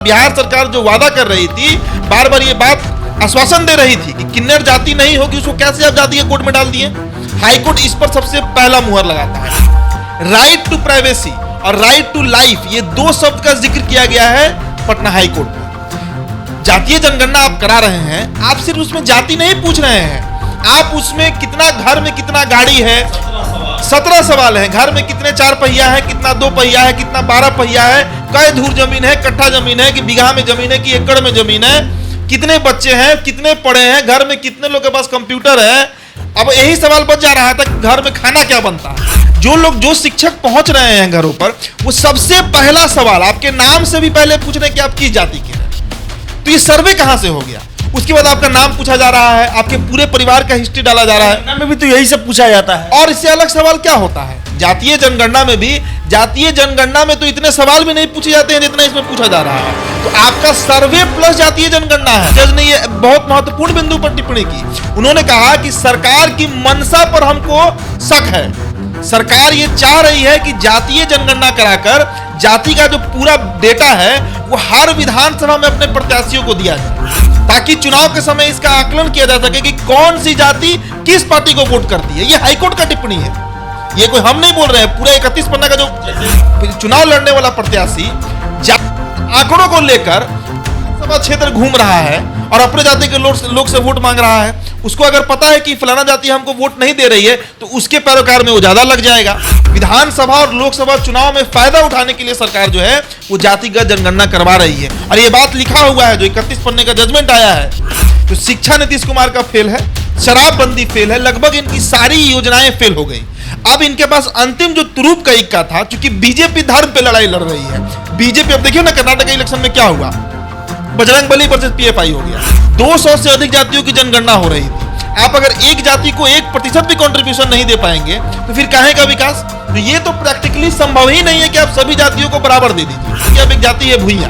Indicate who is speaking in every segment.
Speaker 1: बिहार सरकार जो वादा कर रही थी, बार बार ये बात आश्वासन दे रही थी कि किन्नर जाति नहीं होगी, उसको कैसे आप जातीय कोड में डाल दिए। हाईकोर्ट इस पर सबसे पहला मुहर लगाता है। राइट टू प्राइवेसी और राइट टू लाइफ, ये दो शब्द का जिक्र किया गया है पटना हाईकोर्ट में। जातीय जनगणना आप करा रहे हैं, आप सिर्फ उसमें जाति नहीं पूछ रहे हैं, आप उसमें कितना घर में कितना गाड़ी है, 17 सवाल है। घर में कितने 4 पहिया है, कितना 2 पहिया है, कितना 12 पहिया है, कै धूर जमीन है, कट्ठा जमीन है कि बीघा में जमीन है कि एकड़ में जमीन है, कितने बच्चे हैं, कितने पढ़े हैं, घर में कितने लोग के पास कंप्यूटर है। अब यही सवाल बच जा रहा था कि घर में खाना क्या बनता है। जो शिक्षक पहुंच रहे हैं घरों पर, वो सबसे पहला सवाल आपके नाम से भी पहले पूछ रहे हैं कि आप किस जाति के हैं। तो ये सर्वे कहां से हो गया? उसके बाद आपका नाम पूछा जा रहा है, आपके पूरे परिवार का हिस्ट्री डाला जा रहा है।
Speaker 2: जनगणना में भी तो यही सब पूछा जाता है।
Speaker 1: और इससे अलग सवाल क्या होता है? जातीय जनगणना में भी, जातीय जनगणना में तो इतने सवाल भी नहीं पूछे जाते हैं जितना इसमें पूछा जा रहा है। तो आपका सर्वे प्लस जातीय जनगणना है। जज ने ये बहुत महत्वपूर्ण बिंदु पर टिप्पणी की। उन्होंने कहा कि सरकार की मंशा पर हमको शक है। सरकार ये चाह रही है कि जातीय जनगणना कराकर जाति का जो पूरा डेटा है वो हर विधानसभा में अपने प्रत्याशियों को दिया जाए, ताकि चुनाव के समय इसका आकलन किया जा सके कि कौन सी जाति किस पार्टी को वोट करती है। ये हाईकोर्ट का टिप्पणी है, ये कोई हम नहीं बोल रहे हैं। पूरा 31 पन्ना का जो चुनाव लड़ने वाला प्रत्याशी आंकड़ों को लेकर सभा क्षेत्र घूम रहा है और अपने जाति के लोग से वोट मांग रहा है, उसको अगर पता है कि फलाना जाति हमको वोट नहीं दे रही है तो उसके पैरोकार में वो ज्यादा लग जाएगा। विधानसभा और लोकसभा चुनाव में फायदा उठाने के लिए सरकार जो है वो जातिगत जनगणना करवा रही है। और ये बात लिखा हुआ है, जो 31 पन्ने का जजमेंट आया है। तो शिक्षा नीतीश कुमार का फेल है, शराबबंदी फेल है, लगभग इनकी सारी योजनाएं फेल हो गई। अब इनके पास अंतिम जो तुरूप का इक्का था, क्योंकि बीजेपी धर्म पे लड़ाई लड़ रही है। बीजेपी, अब देखिए ना कर्नाटक इलेक्शन में क्या हुआ, बजरंगबली वर्सेस पीएफआई हो गया। 200 से अधिक जातियों की जनगणना हो रही थी। आप अगर एक जाति को 1% भी कंट्रीब्यूशन नहीं दे पाएंगे तो फिर काहे का विकास? तो ये तो प्रैक्टिकली संभव ही नहीं है कि आप सभी जातियों को बराबर दे दीजिए। कि अब एक जाति है भुइया,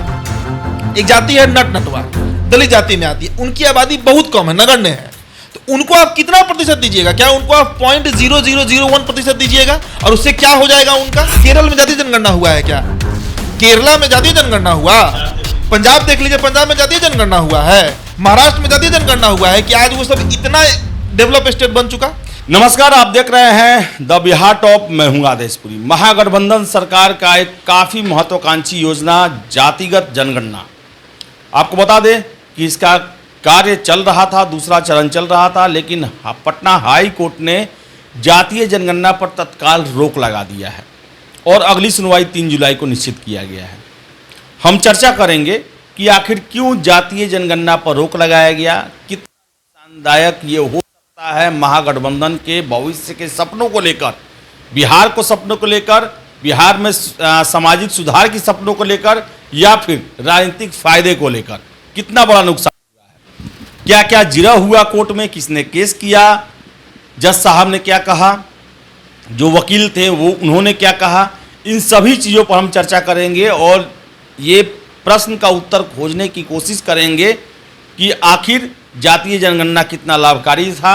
Speaker 1: एक जाति है नटवा, दलित जाति में आती है, उनकी आबादी बहुत कम है, नगण्य है। तो उनको आप कितना प्रतिशत दीजिएगा? क्या उनको आप 0.0001% दीजिएगा और उससे क्या हो जाएगा उनका? केरल में जातीय जनगणना हुआ है क्या? केरला में जातीय जनगणना हुआ? पंजाब देख लीजिए, पंजाब में जातीय जनगणना हुआ है, महाराष्ट्र में जातीय जनगणना हुआ है कि आज वो सब इतना डेवलप स्टेट बन चुका।
Speaker 2: नमस्कार, आप देख रहे हैं द बिहार टॉप। मैं हूं आदेशपुरी। महागठबंधन सरकार का एक काफी महत्वाकांक्षी योजना जातिगत जनगणना। आपको बता दें कि इसका कार्य चल रहा था, दूसरा चरण चल रहा था, लेकिन पटना हाई कोर्ट ने जातीय जनगणना पर तत्काल रोक लगा दिया है और अगली सुनवाई 3 जुलाई को निश्चित किया गया है। हम चर्चा करेंगे कि आखिर क्यों जातीय जनगणना पर रोक लगाया गया, कितना नुकसानदायक ये हो सकता है महागठबंधन के भविष्य के सपनों को लेकर, बिहार को सपनों को लेकर, बिहार में सामाजिक सुधार की सपनों को लेकर, या फिर राजनीतिक फायदे को लेकर कितना बड़ा नुकसान हुआ है। क्या क्या जिरा हुआ कोर्ट में, किसने केस किया, जज साहब ने क्या कहा, जो वकील थे वो उन्होंने क्या कहा, इन सभी चीज़ों पर हम चर्चा करेंगे और ये प्रश्न का उत्तर खोजने की कोशिश करेंगे कि आखिर जातीय जनगणना कितना लाभकारी था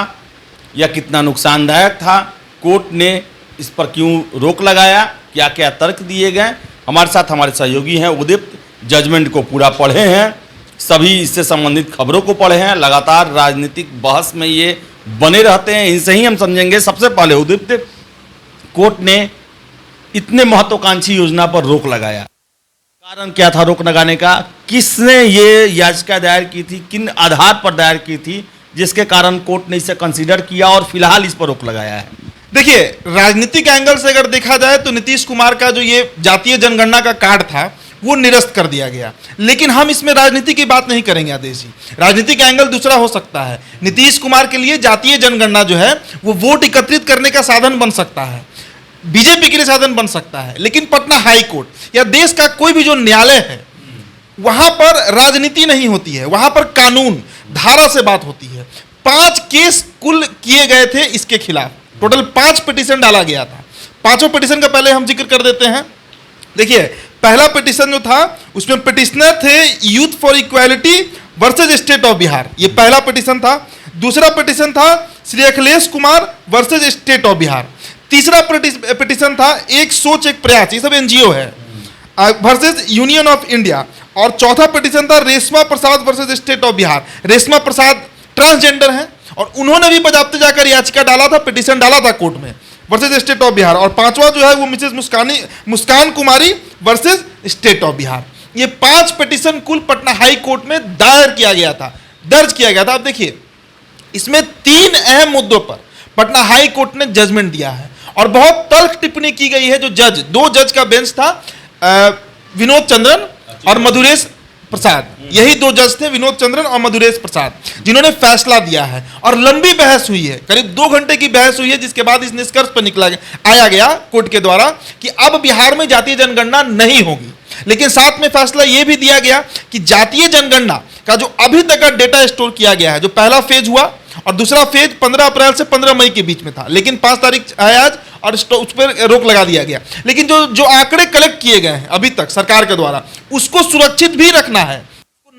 Speaker 2: या कितना नुकसानदायक था, कोर्ट ने इस पर क्यों रोक लगाया, क्या क्या तर्क दिए गए। हमारे साथ हमारे सहयोगी हैं उदीप्त, जजमेंट को पूरा पढ़े हैं, सभी इससे संबंधित खबरों को पढ़े हैं, लगातार राजनीतिक बहस में ये बने रहते हैं, इनसे ही हम समझेंगे। सबसे पहले उदीप्त, कोर्ट ने इतने महत्वाकांक्षी योजना पर रोक लगाया, कारण क्या था रोक लगाने का? किसने ये याचिका दायर की थी, किन आधार पर दायर की थी, जिसके कारण कोर्ट ने इसे कंसीडर किया और फिलहाल इस पर रोक लगाया है?
Speaker 1: देखिए, राजनीतिक एंगल से अगर देखा जाए तो नीतीश कुमार का जो ये जातीय जनगणना का कार्ड था वो निरस्त कर दिया गया, लेकिन हम इसमें राजनीति की बात नहीं करेंगे आदेश जी। राजनीतिक एंगल दूसरा हो सकता है। नीतीश कुमार के लिए जातीय जनगणना जो है वो वोट एकत्रित करने का साधन बन सकता है, बीजेपी के लिए साधन बन सकता है, लेकिन पटना हाई कोर्ट या देश का कोई भी जो न्यायालय है वहां पर राजनीति नहीं होती है, वहां पर कानून धारा से बात होती है। 5 केस कुल किए गए थे इसके खिलाफ, टोटल 5 पिटीशन डाला गया था। 5 पिटीशन का पहले हम जिक्र कर देते हैं। देखिए, पहला पिटीशन जो था उसमें पिटिशनर थे youth for equality versus state of Bihar, ये पहला पिटीशन था। दूसरा पिटीशन था Shri Akhilesh Kumar versus state of Bihar. तीसरा पिटीशन था एक सोच एक प्रयास, ये सब एनजीओ है, वर्सेस यूनियन ऑफ इंडिया। और चौथा पिटीशन था Reshma Prasad versus state of Bihar. Reshma Prasad transgender हैं और उन्होंने भी बजाते जाकर याचिका डाला था, पिटीशन डाला था कोर्ट में वर्सेस स्टेट ऑफ बिहार। और पांचवा जो है वो Mrs Muskan Kumari versus state of Bihar. ये 5 पिटीशन कुल पटना हाई कोर्ट में दायर किया गया था, दर्ज किया गया था। अब देखिए इसमें 3 अहम मुद्दों पर पटना हाई कोर्ट ने जजमेंट दिया है और बहुत तल्ख टिप्पणी की गई है। जो जज, 2 जज का बेंच था, विनोद चंद्रन और मधुरेश प्रसाद, यही 2 जज थे, विनोद चंद्रन और मधुरेश प्रसाद, जिन्होंने फैसला दिया है। और लंबी बहस हुई है, करीब 2 घंटे की बहस हुई है, जिसके बाद इस निष्कर्ष पर आया गया कोर्ट के द्वारा कि अब बिहार में जातीय जनगणना नहीं होगी। लेकिन साथ में फैसला यह भी दिया गया कि जातीय जनगणना का जो अभी तक का डेटा स्टोर किया गया है, जो पहला फेज हुआ और दूसरा फेज 15 अप्रैल से 15 मई के बीच में था, लेकिन 5 तारीख है आज और उस पर रोक लगा दिया गया। लेकिन जो आंकड़े कलेक्ट किए गए हैं अभी तक सरकार के द्वारा, उसको सुरक्षित भी रखना है,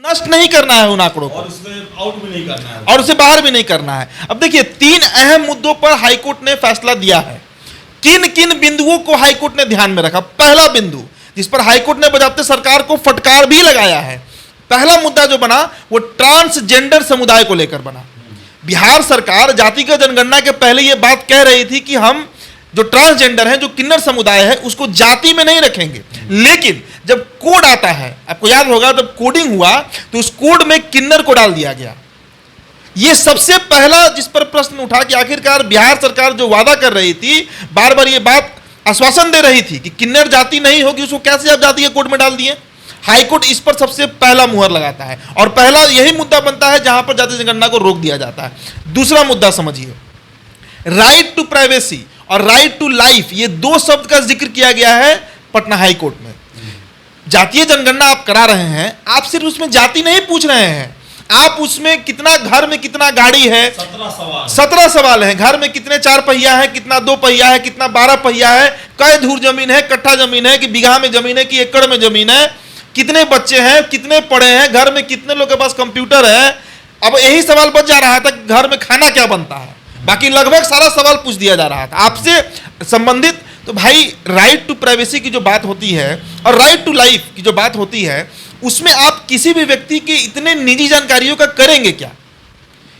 Speaker 1: नष्ट नहीं करना है उन आंकड़ों को,
Speaker 2: और उससे आउट भी नहीं करना है
Speaker 1: और उसे बाहर भी नहीं करना है। अब देखिए 3 अहम मुद्दों पर हाईकोर्ट ने फैसला दिया है। किन किन बिंदुओं को हाईकोर्ट ने ध्यान में रखा? पहला बिंदु जिस पर हाईकोर्ट ने बजाते सरकार को फटकार भी लगाया है, पहला मुद्दा जो बना वो ट्रांसजेंडर समुदाय को लेकर बना। बिहार सरकार जातिगत जनगणना के पहले ये बात कह रही थी कि हम जो ट्रांसजेंडर है, जो किन्नर समुदाय है, उसको जाति में नहीं रखेंगे। लेकिन जब कोड आता है, आपको याद होगा जब कोडिंग हुआ तो उस कोड में किन्नर को डाल दिया गया। ये सबसे पहला जिस पर प्रश्न उठा कि आखिरकार बिहार सरकार जो वादा कर रही थी, बार बार ये बात आश्वासन दे रही थी कि किन्नर जाति नहीं होगी, उसको कैसे आप जाति के कोड में डाल दिए? हाईकोर्ट इस पर सबसे पहला मुहर लगाता है और पहला यही मुद्दा बनता है जहां पर जाति जनगणना को रोक दिया जाता है। दूसरा मुद्दा समझिए, राइट टू प्राइवेसी और राइट टू लाइफ, ये 2 शब्द का जिक्र किया गया है पटना हाई कोर्ट में। जातीय जनगणना आप करा रहे हैं, आप सिर्फ उसमें जाति नहीं पूछ रहे हैं, आप उसमें कितना घर में कितना गाड़ी है, 17 सवाल है। घर में कितने 4 पहिया है, कितना 2 पहिया है, कितना 12 पहिया है, कै धूर जमीन है, कट्ठा जमीन है कि बीघा में जमीन है कि एकड़ में जमीन है, कितने बच्चे हैं, कितने पढ़े हैं, घर में कितने लोग के पास कंप्यूटर है। अब यही सवाल बच जा रहा था घर में खाना क्या बनता है, बाकी लगभग सारा सवाल पूछ दिया जा रहा था आपसे संबंधित। तो भाई राइट टू प्राइवेसी की जो बात होती है और राइट टू लाइफ की जो बात होती है, उसमें आप किसी भी व्यक्ति की इतने निजी जानकारियों का करेंगे क्या?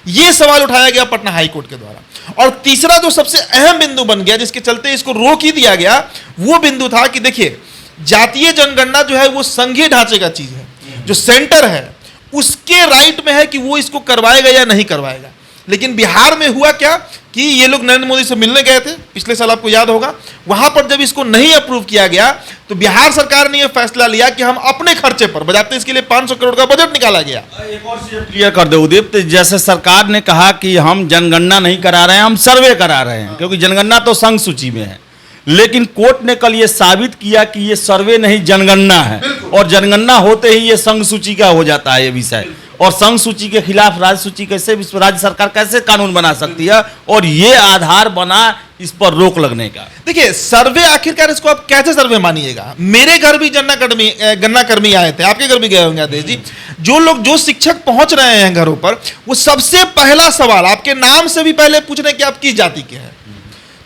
Speaker 1: यह सवाल उठाया गया पटना हाई कोर्ट के द्वारा। और तीसरा जो सबसे अहम बिंदु बन गया, जिसके चलते इसको रोक ही दिया गया, वो बिंदु था कि देखिए जातीय जनगणना जो है वो संघीय ढांचे का चीज है, जो सेंटर है उसके राइट में है कि वो इसको करवाएगा या नहीं करवाएगा। लेकिन बिहार में हुआ क्या कि ये लोग नरेंद्र मोदी से मिलने गए थे पिछले साल, आपको याद होगा, वहां पर जब इसको नहीं अप्रूव किया गया तो बिहार सरकार ने यह फैसला लिया कि हम अपने खर्चे पर बजाते इसके लिए 500 करोड़ का बजट निकाला गया।
Speaker 2: एक और चीज क्लियर कर दे उदीप, जैसे सरकार ने कहा कि हम जनगणना नहीं करा रहे हैं, हम सर्वे करा रहे हैं, क्योंकि जनगणना तो संघ सूची में है। लेकिन कोर्ट ने कल ये साबित किया कि ये सर्वे नहीं जनगणना है, और जनगणना होते ही ये संघ सूची का हो जाता है ये विषय। और संघ सूची के खिलाफ राज्य सूची कैसे, राज्य सरकार कैसे कानून बना सकती है, और ये आधार बना इस पर रोक लगने का।
Speaker 1: देखिए सर्वे आखिरकार इसको आप कैसे सर्वे मानिएगा? मेरे घर भी गन्ना कर्मी आए थे, आपके घर भी गए होंगे आदेश जी। जो लोग, जो शिक्षक पहुंच रहे हैं घरों पर, वो सबसे पहला सवाल आपके नाम से भी पहले पूछ रहे हैं कि आप किस जाति के हैं।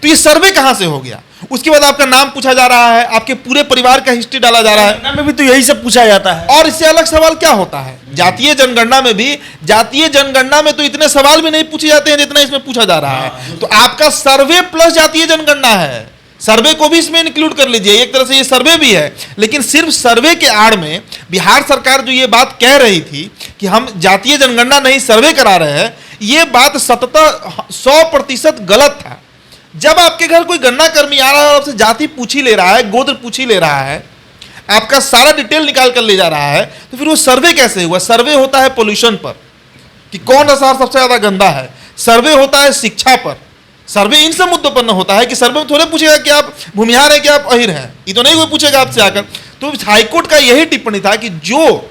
Speaker 1: तो ये सर्वे कहां से हो गया? उसके बाद आपका नाम पूछा जा रहा है, आपके पूरे परिवार का हिस्ट्री डाला जा रहा है,
Speaker 2: जनगणना में भी तो यही सब पूछा जाता है।
Speaker 1: और इससे अलग सवाल क्या होता है जातीय जनगणना में भी? जातीय जनगणना में तो इतने सवाल भी नहीं पूछे जाते हैं जितना इसमें पूछा जा रहा है। तो आपका सर्वे प्लस जातीय जनगणना है, सर्वे को भी इसमें इंक्लूड कर लीजिए। एक तरह से ये सर्वे भी है, लेकिन सिर्फ सर्वे के आड़ में बिहार सरकार जो ये बात कह रही थी कि हम जातीय जनगणना नहीं सर्वे करा रहे हैं, ये बात 100% गलत था। जब आपके घर कोई गन्ना कर्मी आ रहा है और आपसे जाति पूछ ही ले रहा है, गोत्र पूछ ही ले रहा है, आपका सारा डिटेल निकाल कर ले जा रहा है, तो फिर वो सर्वे कैसे हुआ? सर्वे होता है पोल्यूशन पर कि कौन सा शहर सबसे ज्यादा गंदा है, सर्वे होता है शिक्षा पर, सर्वे इन सब मुद्दों पर न होता है कि सर्वे में थोड़े पूछेगा कि आप भूमिहार है कि आप अहिर हैं, ये तो नहीं कोई पूछेगा आपसे आकर। तो हाईकोर्ट का यही टिप्पणी था कि जो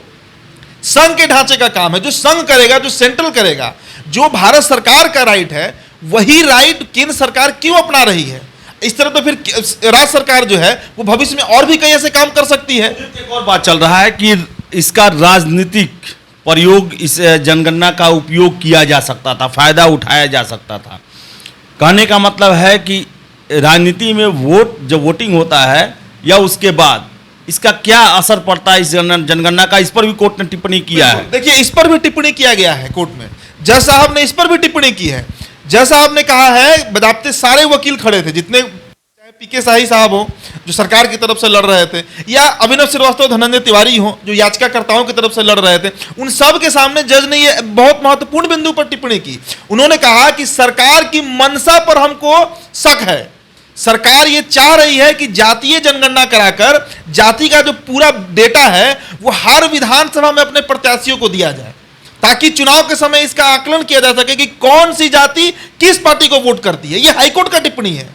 Speaker 1: संघ के ढांचे का काम है, जो संघ करेगा, जो सेंट्रल करेगा, जो भारत सरकार का राइट है, वही राइट केंद्र सरकार क्यों अपना रही है? इस तरह तो फिर राज्य सरकार जो है वो भविष्य में और भी कई ऐसे काम कर सकती है।
Speaker 2: एक और बात चल रहा है कि इसका राजनीतिक प्रयोग, इस जनगणना का उपयोग किया जा सकता था, फायदा उठाया जा सकता था। कहने का मतलब है कि राजनीति में वोट, जब वोटिंग होता है या उसके बाद इसका क्या असर पड़ता है इस जनगणना का? इस पर भी कोर्ट ने टिप्पणी किया है।
Speaker 1: देखिए, इस पर भी टिप्पणी किया गया है कोर्ट में। जज साहब ने इस पर भी टिप्पणी की है। जज साहब ने कहा है, बजाते सारे वकील खड़े थे, जितने, चाहे पीके शाही साहब हो जो सरकार की तरफ से लड़ रहे थे, या अभिनव श्रीवास्तव, धनंजय तिवारी हो जो याचिकाकर्ताओं की तरफ से लड़ रहे थे, उन सब के सामने जज ने ये बहुत महत्वपूर्ण बिंदु पर टिप्पणी की। उन्होंने कहा कि सरकार की मंशा पर हमको शक है। सरकार ये चाह रही है कि जातीय जनगणना कराकर जाति का जो पूरा डेटा है वो हर विधानसभा में अपने प्रत्याशियों को दिया जाए, ताकि चुनाव के समय इसका आकलन किया जा सके कि कौन सी जाति किस पार्टी को वोट करती है। ये हाईकोर्ट का टिप्पणी है,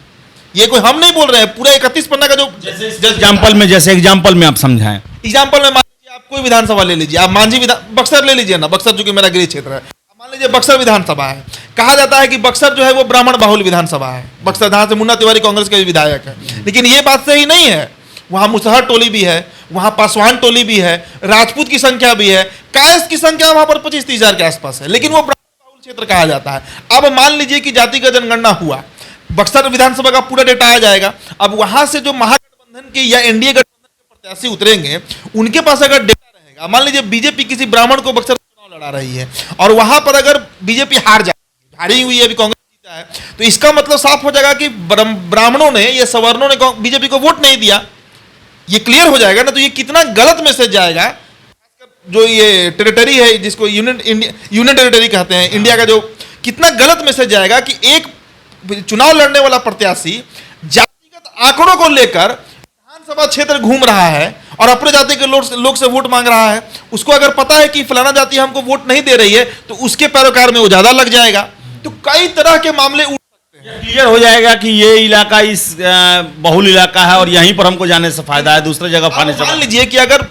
Speaker 1: ये कोई हम नहीं बोल रहे हैं। पूरा 31 पन्ना का जो
Speaker 2: जैसे एग्जाम्पल में आप समझाएं।
Speaker 1: एग्जाम्पल में मान लीजिए, आप कोई विधानसभा ले लीजिए, आप मांझी विधान, बक्सर ले लीजिए ना, बक्सर चूंकि मेरा गृह क्षेत्र है, मान लीजिए बक्सर विधानसभा है। कहा जाता है कि बक्सर जो है वो ब्राह्मण बाहुल विधानसभा है। बक्सर, जहां से मुन्ना तिवारी कांग्रेस के विधायक है, लेकिन ये बात सही नहीं है। वहां मुसहर टोली भी है, वहां पासवान टोली भी है, राजपूत की संख्या भी है, कायस्थ की संख्या वहां पर 25-30 हजार के आसपास है, लेकिन वो ब्राह्मण बाहुल क्षेत्र कहा जाता है। अब मान लीजिए कि जातिगत जनगणना हुआ, बक्सर विधानसभा का पूरा डेटा आ जाएगा। अब वहां से जो महागठबंधन के या एनडीए गठबंधन के प्रत्याशी उतरेंगे, उनके पास अगर डेटा रहेगा, मान लीजिए बीजेपी किसी ब्राह्मण को बक्सर चुनाव लड़ा रही है और वहां पर अगर बीजेपी हारी हुई है, अभी कांग्रेस जीता है, तो इसका मतलब साफ हो जाएगा कि ब्राह्मणों ने या सवर्णों ने बीजेपी को वोट नहीं दिया। ये क्लियर हो जाएगा ना। तो ये कितना गलत मैसेज जाएगा, जो ये टेरिटरी है जिसको यूनियन टेरिटरी कहते हैं इंडिया का, जो कितना गलत मैसेज जाएगा कि एक चुनाव लड़ने वाला प्रत्याशी जातिगत आंकड़ों को लेकर विधानसभा क्षेत्र घूम रहा है और अपने जाति के लोग से वोट मांग रहा है। उसको अगर पता है कि फलाना जाति हमको वोट नहीं दे रही है तो उसके पैरोकार में वो ज्यादा लग जाएगा। तो कई तरह के मामले उठ सकते हैं।
Speaker 2: क्लियर हो जाएगा कि ये इलाका इस बहुल इलाका है और यहीं पर हमको जाने से फायदा है, दूसरे जगह फाने से।
Speaker 1: मान लीजिए कि अगर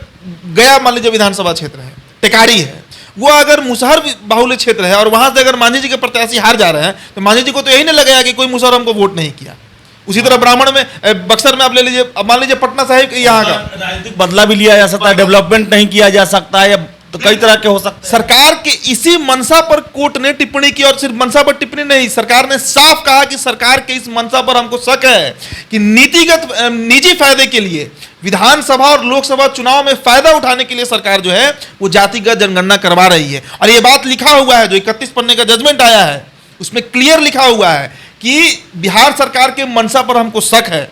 Speaker 1: गया, मान लीजिए विधानसभा क्षेत्र है, टेकारी है, वो अगर मुसहर बाहुल्य क्षेत्र है और वहां से अगर मांझी जी के प्रत्याशी हार जा रहे हैं, तो मांझी जी को तो यही नहीं लगेगा कि कोई मुसहर हमको वोट नहीं किया। उसी तरह ब्राह्मण में, बक्सर में आप ले लीजिए, अब मान लीजिए पटना साहिब यहाँ का
Speaker 2: राजनीतिक बदला भी लिया जा सकता है, डेवलपमेंट नहीं किया जा सकता है, या तो कई तरह के हो सकते हैं।
Speaker 1: सरकार के इसी मंशा पर कोर्ट ने टिप्पणी की, और सिर्फ मंशा पर टिप्पणी नहीं, सरकार ने साफ कहा कि सरकार के इस मंशा पर हमको शक है कि नीतिगत निजी फायदे के लिए, विधानसभा और लोकसभा चुनाव में फायदा उठाने के लिए सरकार जो है वो जातिगत जनगणना करवा रही है। और ये बात लिखा हुआ है, जो 31 पन्ने का जजमेंट आया है उसमें क्लियर लिखा हुआ है कि बिहार सरकार के मंशा पर हमको शक है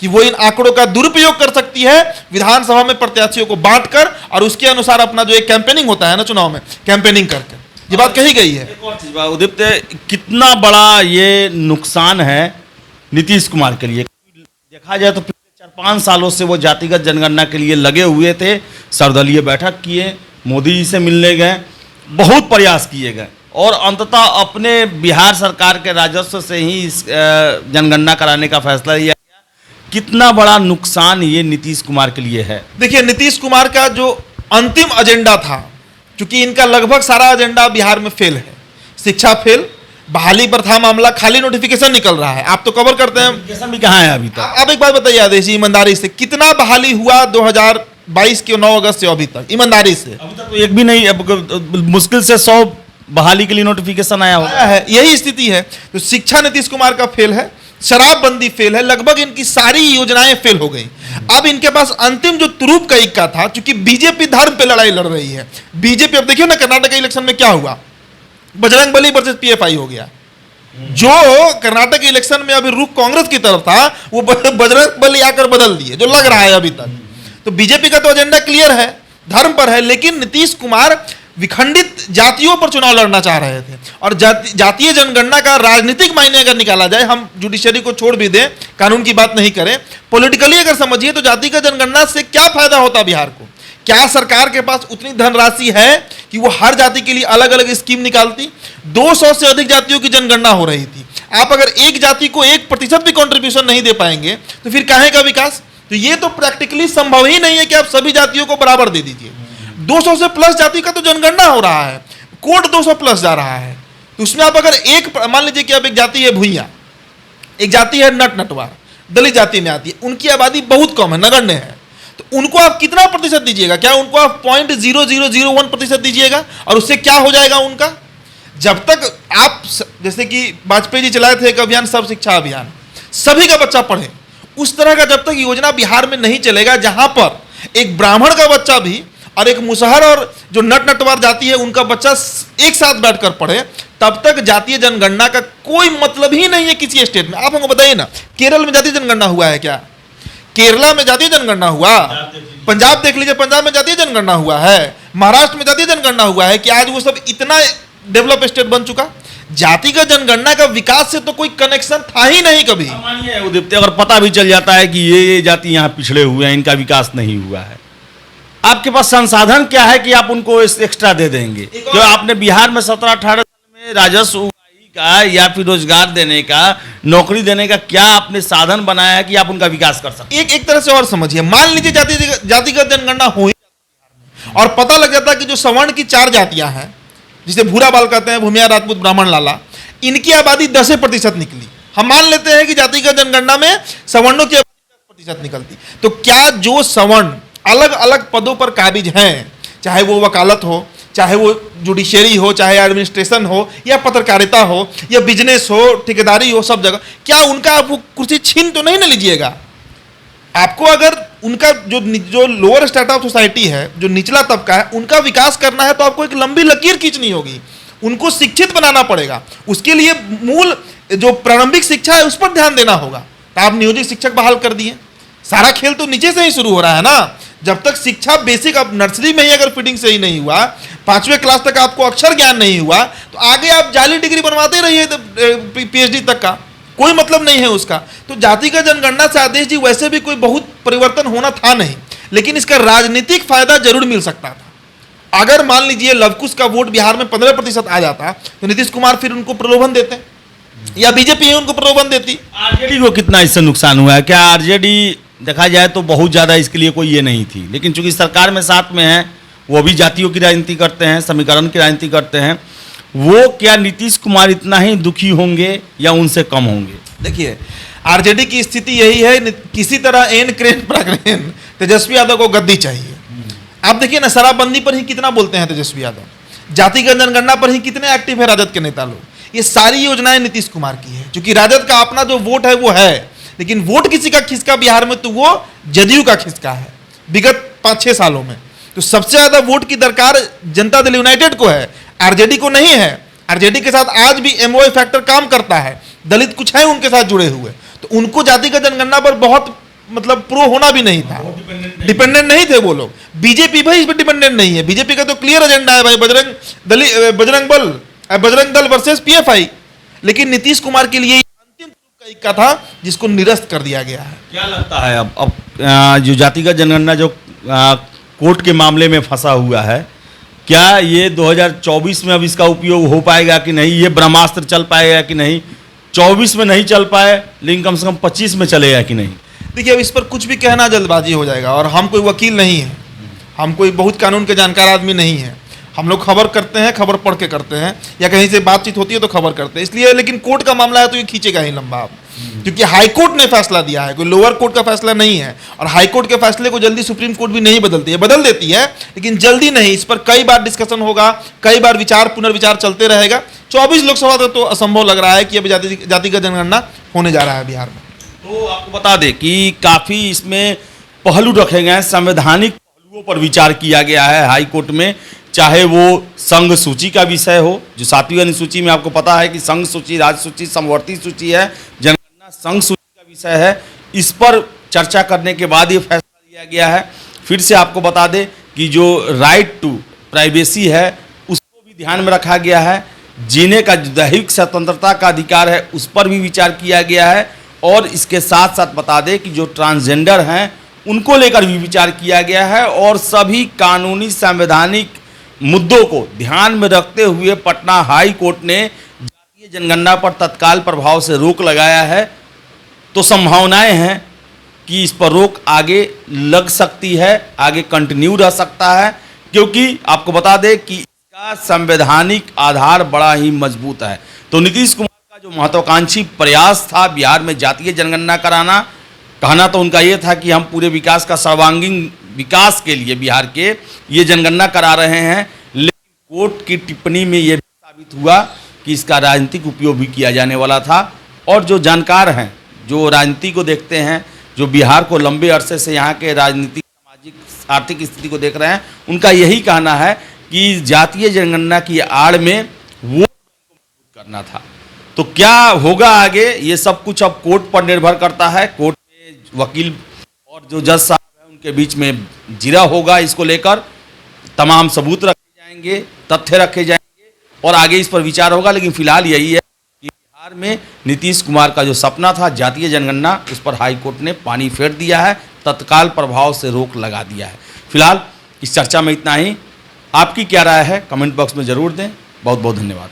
Speaker 1: कि वो इन आंकड़ों का दुरुपयोग कर सकती है विधानसभा में प्रत्याशियों को बांटकर, और उसके अनुसार अपना जो एक कैंपेनिंग होता है ना चुनाव में, कैंपेनिंग करके। ये बात कही गई है।
Speaker 2: एक और चीज उदीप्त, कितना बड़ा ये नुकसान है नीतीश कुमार के लिए? देखा जाए तो 4-5 सालों से वो जातिगत जनगणना के लिए लगे हुए थे, सर्वदलीय बैठक किए, मोदी जी से मिलने गए, बहुत प्रयास किए गए, और अंततः अपने बिहार सरकार के राजस्व से ही इस जनगणना कराने का फैसला लिया गया। कितना बड़ा नुकसान ये नीतीश कुमार के लिए है?
Speaker 1: देखिए, नीतीश कुमार का जो अंतिम एजेंडा था, क्योंकि इनका लगभग सारा एजेंडा बिहार में फेल है। शिक्षा फेल, बहाली प्रथा मामला, खाली नोटिफिकेशन निकल रहा है। आप तो कवर करते हैं,
Speaker 2: नोटिफिकेशन भी कहाँ है अभी तक?
Speaker 1: आप एक बात बताइए आदेश जी, ईमानदारी से कितना बहाली हुआ 2022 के 9 अगस्त से अभी तक? ईमानदारी से
Speaker 2: अभी तक तो एक भी नहीं, मुश्किल से 100 बहाली के लिए नोटिफिकेशन आया
Speaker 1: है। यही स्थिति है। तो शिक्षा नीतीश कुमार का फेल है, शराबबंदी फेल है, लगभग इनकी सारी योजनाएं फेल हो गई। अब इनके पास अंतिम जो तुरूप का इक्का था, क्योंकि बीजेपी धर्म पे लड़ाई लड़ रही है। बीजेपी, अब देखिए ना कर्नाटक इलेक्शन में क्या हुआ, बजरंग बली वर्सेस पीएफआई हो गया। जो कर्नाटक इलेक्शन में अभी रुख कांग्रेस की तरफ था, वो बजरंग बली आकर बदल दिए, जो लग रहा है अभी तक। तो बीजेपी का तो एजेंडा क्लियर है, धर्म पर है, लेकिन नीतीश कुमार विखंडित जातियों पर चुनाव लड़ना चाह रहे थे। और जातीय जनगणना का राजनीतिक मायने अगर निकाला जाए, हम जुडिशरी को छोड़ भी दें, कानून की बात नहीं करें, पॉलिटिकली अगर समझिए तो जातिगत जनगणना से क्या फायदा होता बिहार को? क्या सरकार के पास उतनी धनराशि है कि वो हर जाति के लिए अलग अलग स्कीम निकालती? 200 से अधिक जातियों की जनगणना हो रही थी। आप अगर एक जाति को 1% भी कंट्रीब्यूशन नहीं दे पाएंगे तो फिर काहे का विकास? तो ये तो प्रैक्टिकली संभव ही नहीं है कि आप सभी जातियों को बराबर दे दीजिए। 200 से प्लस जाति का तो जनगणना हो रहा है, कोड 200 प्लस जा रहा है। तो उसमें आप अगर एक, मान लीजिए कि अब एक जाति है भुइयां, एक जाति है नटवार, दलित जाति में आती है, उनकी आबादी बहुत कम है, नगण्य है, तो उनको आप कितना प्रतिशत दीजिएगा? क्या उनको आप 0.0001% दीजिएगा? और उससे क्या हो जाएगा उनका? जब तक आप, जैसे कि वाजपेयी जी चलाए थे एक अभियान, सब शिक्षा अभियान, सभी का बच्चा पढ़े, उस तरह का जब तक योजना बिहार में नहीं चलेगा, जहां पर एक ब्राह्मण का बच्चा भी और एक मुसहर और जो नटवार जाति है उनका बच्चा एक साथ बैठकर पढ़े, तब तक जातीय जनगणना का कोई मतलब ही नहीं है किसी स्टेट में। आप हमको बताइए ना, केरल में जातीय जनगणना हुआ है क्या? केरला में जातीय जनगणना हुआ? पंजाब देख लीजिए, पंजाब में जातीय जनगणना हुआ है? महाराष्ट्र में जातीय जनगणना हुआ है कि आज वो सब इतना डेवलप स्टेट बन चुका? जातिगत जनगणना का विकास से तो कोई कनेक्शन था ही नहीं कभी।
Speaker 2: मानिए उदीप्त, अगर पता भी चल जाता है कि ये जाति यहाँ पिछड़े हुए हैं, इनका विकास नहीं हुआ है, आपके पास संसाधन क्या है कि आप उनको एक्स्ट्रा दे देंगे? जो आपने बिहार में 17-18 साल में राजस्व उगाही का या फिर रोजगार देने का, नौकरी देने का क्या आपने साधन बनाया है कि आप उनका विकास कर सकते?
Speaker 1: एक तरह से और समझिए, मान लीजिए जातिगत जनगणना हो ही और पता लग जाता है कि जो सवर्ण की 4 जातियां हैं, जिसे भूरा बाल कहते हैं, भूमिया, राजपूत, ब्राह्मण, लाला, इनकी आबादी 10% निकली। हम मान लेते हैं कि जातिगत जनगणना में सवर्णों की आबादी 10% निकलती, तो क्या जो सवर्ण अलग अलग पदों पर काबिज हैं, चाहे वो वकालत हो, चाहे वो जुडिशियरी हो, चाहे एडमिनिस्ट्रेशन हो, या पत्रकारिता हो, या बिजनेस हो, ठेकेदारी हो, सब जगह, क्या उनका आप वो कुर्सी छीन तो नहीं ना लीजिएगा? आपको अगर उनका जो लोअर स्ट्रेटा ऑफ सोसाइटी है, जो निचला तबका है, उनका विकास करना है तो आपको एक लंबी लकीर खींचनी होगी, उनको शिक्षित बनाना पड़ेगा। उसके लिए मूल जो प्रारंभिक शिक्षा है उस पर ध्यान देना होगा। तो आप नियोजित शिक्षक बहाल कर दिए, सारा खेल तो नीचे से ही शुरू हो रहा है ना। जब तक शिक्षा बेसिक, अब नर्सरी में ही अगर फीडिंग सही नहीं हुआ, 5वें क्लास तक आपको अक्षर ज्ञान नहीं हुआ, तो आगे आप जाली डिग्री बनवाते रहिए PhD तक का, कोई मतलब नहीं है उसका। तो जातिगत जनगणना से आदेश जी वैसे भी कोई बहुत परिवर्तन होना था नहीं, लेकिन इसका राजनीतिक फायदा जरूर मिल सकता था। अगर मान लीजिए लवकुश का वोट बिहार में 15% आ जाता तो नीतीश कुमार फिर उनको प्रलोभन देते, या बीजेपी ही उनको प्रलोभन देती।
Speaker 2: आरजेडी को कितना इससे नुकसान हुआ है? क्या आरजेडी देखा जाए तो बहुत ज़्यादा इसके लिए कोई ये नहीं थी, लेकिन चूंकि सरकार में साथ में है, वो भी जातियों की राजनीति करते हैं, समीकरण की राजनीति करते हैं, वो क्या नीतीश कुमार इतना ही दुखी होंगे या उनसे कम होंगे?
Speaker 1: देखिए, आरजेडी की स्थिति यही है, किसी तरह एन क्रेन प्राग्रेन तेजस्वी यादव को गद्दी चाहिए। आप देखिए ना, शराबबंदी पर ही कितना बोलते हैं तेजस्वी यादव, जातिगत जनगणना पर ही कितने एक्टिव है राजद के नेता लोग। ये सारी योजनाएं नीतीश कुमार की है, क्योंकि राजद का अपना जो वोट है वो है, लेकिन वोट किसी का खिसका बिहार में तो वो जदयू का खिसका है विगत 5-6 सालों में। तो सबसे ज्यादा वोट की दरकार जनता दल यूनाइटेड को है, आरजेडी को नहीं है। आरजेडी के साथ आज भी एमओए फैक्टर काम करता है, दलित कुछ है उनके साथ जुड़े हुए, तो उनको जातिगत जनगणना पर बहुत मतलब प्रो होना भी नहीं था, डिपेंडेंट नहीं थे वो लोग। बीजेपी भाई इस पर डिपेंडेंट नहीं है, बीजेपी का तो क्लियर एजेंडा है भाई, बजरंग दल वर्सेस PFI। लेकिन नीतीश कुमार के लिए अंतिम का इक्का था जिसको निरस्त कर दिया गया है।
Speaker 2: क्या लगता है अब जो जातिगत जनगणना जो कोर्ट के मामले में फंसा हुआ है, क्या ये 2024 में अब इसका उपयोग हो पाएगा कि नहीं? ये ब्रह्मास्त्र चल पाएगा कि नहीं? 24 में नहीं चल पाए, लेकिन कम से कम 25 में चलेगा कि नहीं?
Speaker 1: देखिए, अब इस पर कुछ भी कहना जल्दबाजी हो जाएगा, और हम कोई वकील नहीं है, हम कोई बहुत कानून के जानकार आदमी नहीं है। हम लोग खबर करते हैं, खबर पढ़ के करते हैं, या कहीं से बातचीत होती है तो खबर करते हैं, इसलिए। लेकिन कोर्ट का मामला है तो ये खींचेगा ही लंबा, क्योंकि हाई कोर्ट ने फैसला दिया है, कोई लोअर कोर्ट का फैसला नहीं है। और हाई कोर्ट के फैसले को जल्दी सुप्रीम कोर्ट भी नहीं बदलती है, बदल देती है लेकिन जल्दी नहीं। इस पर कई बार डिस्कशन होगा, कई बार विचार पुनर्विचार चलते रहेगा। 24 लोकसभा तक तो असंभव लग रहा है कि अभी जातिगत जनगणना होने जा रहा है बिहार में।
Speaker 2: तो आपको बता दें कि काफ़ी इसमें पहलू रखे गए हैं, संवैधानिक पहलुओं पर विचार किया गया है हाई कोर्ट में, चाहे वो संघ सूची का विषय हो, जो 7वीं अनुसूची में आपको पता है कि संघ सूची, राज्य सूची, समवर्ती सूची है, जनगणना संघ सूची का विषय है। इस पर चर्चा करने के बाद ये फैसला लिया गया है। फिर से आपको बता दें कि जो राइट टू प्राइवेसी है उसको भी ध्यान में रखा गया है, जीने का दैहिक स्वतंत्रता का अधिकार है उस पर भी विचार किया गया है, और इसके साथ साथ बता दें कि जो ट्रांसजेंडर हैं उनको लेकर भी विचार किया गया है। और सभी कानूनी संवैधानिक मुद्दों को ध्यान में रखते हुए पटना हाई कोर्ट ने जातीय जनगणना पर तत्काल प्रभाव से रोक लगाया है। तो संभावनाएं हैं कि इस पर रोक आगे लग सकती है, आगे कंटिन्यू रह सकता है, क्योंकि आपको बता दें कि इसका संवैधानिक आधार बड़ा ही मजबूत है। तो नीतीश कुमार का जो महत्वाकांक्षी प्रयास था बिहार में जातीय जनगणना कराना, कहना तो उनका ये था कि हम पूरे विकास का सर्वांगीण विकास के लिए बिहार के ये जनगणना करा रहे हैं, लेकिन कोर्ट की टिप्पणी में ये भी साबित हुआ कि इसका राजनीतिक उपयोग भी किया जाने वाला था। और जो जानकार हैं, जो राजनीति को देखते हैं, जो बिहार को लंबे अरसे से यहाँ के राजनीतिक सामाजिक आर्थिक स्थिति को देख रहे हैं, उनका यही कहना है कि जातीय जनगणना की आड़ में वोट बैंक को मजबूत करना था। तो क्या होगा आगे, ये सब कुछ अब कोर्ट पर निर्भर करता है। कोर्ट में वकील और जो जज साहब हैं उनके बीच में जिरा होगा, इसको लेकर तमाम सबूत रखे जाएंगे, तथ्य रखे जाएंगे और आगे इस पर विचार होगा। लेकिन फिलहाल यही है कि बिहार में नीतीश कुमार का जो सपना था जातीय जनगणना, उस पर हाई कोर्ट ने पानी फेर दिया है, तत्काल प्रभाव से रोक लगा दिया है। फिलहाल इस चर्चा में इतना ही। आपकी क्या राय है कमेंट बॉक्स में ज़रूर दें। बहुत बहुत धन्यवाद।